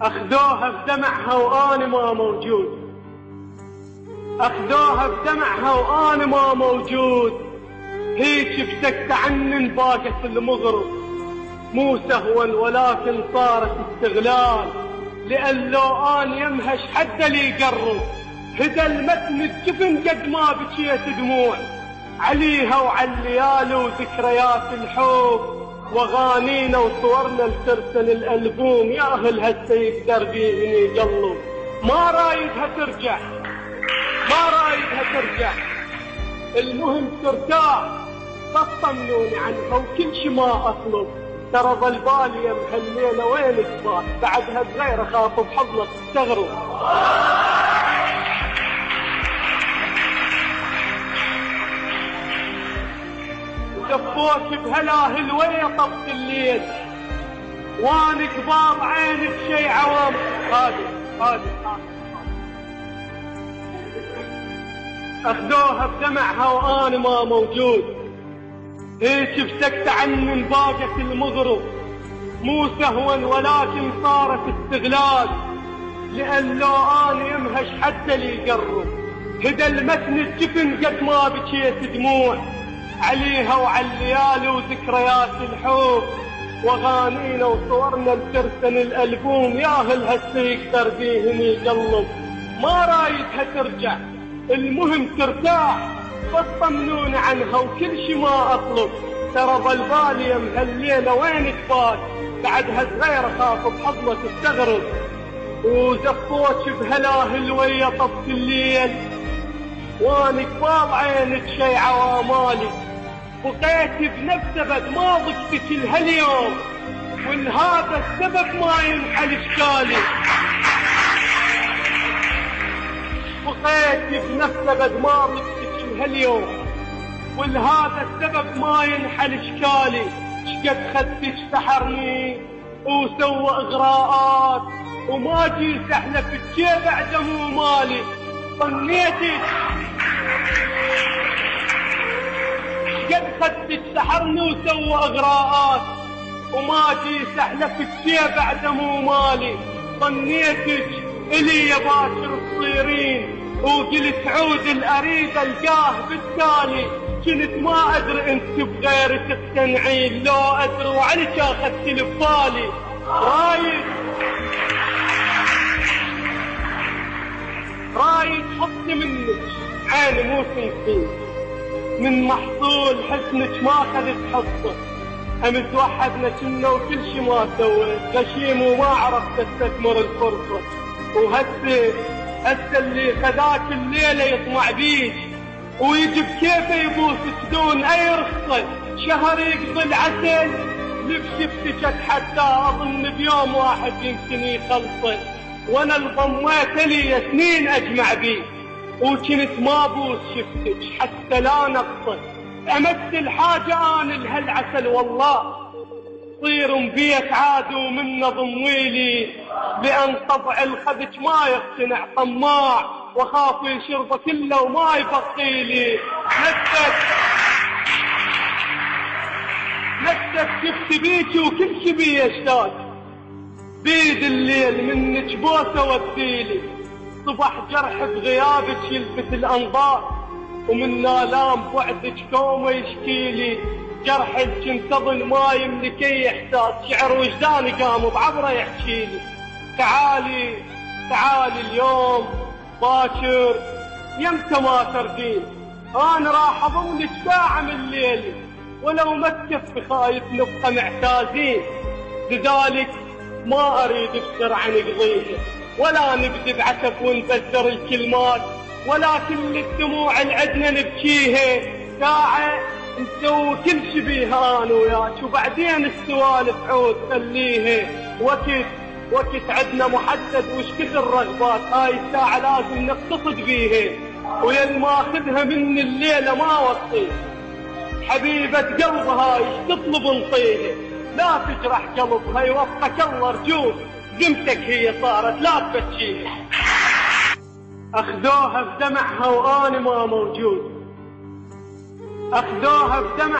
أخذوها بدمعها وأنا ما موجود، أخذوها بدمعها وأنا ما موجود. هيك بسكت عنن باقت المغرب، مو سهوا ولكن صارت استغلال، لأن لو أنا يمهش حد لي يقرب. هدى المتن الجفن قد ما بكيت دموع عليها وعلى الليالي وذكريات الحب، وغانينا وصورنا لترسل الألبوم. يا أهل هسه يقدر بيهن يقلب، ما رايدها ترجع، ما رايدها ترجع. المهم ترتاح، فطمنوني عنها وكل شي ما أطلب. ترى ظل بالي يا مهالليلة وين تبات، بعدها صغير أخاف بحضنك تستغرب. دفوك بهلاهل ويا طبط الليل، وانا كبار عينك شي عوام. هادي اخذوها بدمعها وانا ما موجود. هيك بسكت عني باقت المغرب، مو سهوا ولكن صارت استغلال، لأن لو انا يمهش حتى لي يقرب. هدى المتن الجفن قد ما بكيت دموع عليها وعلى الليالي وذكريات الحب، وغانينا وصورنا لترسل الألبوم. يا أهل هسه يقدر بيهن يقلب، ما رايدها ترجع. المهم ترتاح، فطمنوني عنها وكل شي ما أطلب. ترى ظل بالي يا مهالليلة وين تبات، بعدها صغير أخاف بحضنك تستغرب. وزفوك بهلاهل ويا طبط الليل، واني كباب عينك شي عوامالي. بقيت بنفس أبد ما ضقتك لهاليوم، ولهذا السبب ما ينحل اشكالي. بقيت بنفس أبد ما ضقتك لهاليوم، ولهذا السبب ما ينحل اشكالي. شقد خدك سحرني وسوى اغراءات، وما جيت احلف بشي بعد مو مالي. ظنيتك قد خدك سحرني وسوى اغراءات، وما جيت احلف بشي بعد مو مالي. ظنيتك الي يا باكر تصيرين، وقلت عود الاريد القاه بالتالي. كنت ما ادري انت بغيرك تقتنعين، لو ادري وعنك اخذت ببالي. رايد حطي منك عيني مو تنسين، من محصول حسنك ما خذت حصه. امس وحدنا كنا وكل شي ما سويت، غشيم وما عرفت استثمر الفرصه. وهسه اللي خذاك الليله يطمع بيك، ويجي بكيفه يبوس بدون اي رخصه. شهر يقضي العسل لبشفتك اتحدى، اظن بيوم واحد يمكن يخلصه. وانا الضميت لي سنين اجمع بيه، وكنت ما بوس شفتك حتى لا نقصه. امثل حاجه انا لهالعسل والله، صير بيك عاد ومنه ضمويلي. لان طبع الخبج ما يقتنع طماع، وخاف يشربه كله وما يبقيلي. نفسك شفت بيكي وكل شي بي اشتاق، بيد الليل منك بوسه وديلي. صبح جرح بغيابك يلفت الانظار، ومن آلام بعدك كومه يشكيلي. جرح انتظل ما يملك اي احساس، شعر وجداني قام بعبره يحكيلي. تعالي اليوم باكر يمتى ما تردين، انا راح اظلك ساعه من ليلي. ولو ما تكفي خايف نبقى معتازين، لذلك ما اريد بسرعه نقضيها، ولا نبدي بعتب ونبذر الكلمات، ولكن الدموع اللي عدنا نبكيها ساعه نسوي كل شي بيها انا وياك. وبعدين السوالف عود خليها وقت عدنا محدد، وش كثر الرغبات هاي الساعه لازم نقتصد بيها. ويا ماخذها من الليله ما وصيها، حبيبه قلبها ايش تطلب نطيها. لا تجرح قلبها يوفقك الله رجوك، ذمتك هي صارت لا تبكيها. اخذوها بدمعها وانا ما موجود، اخذوها بدمع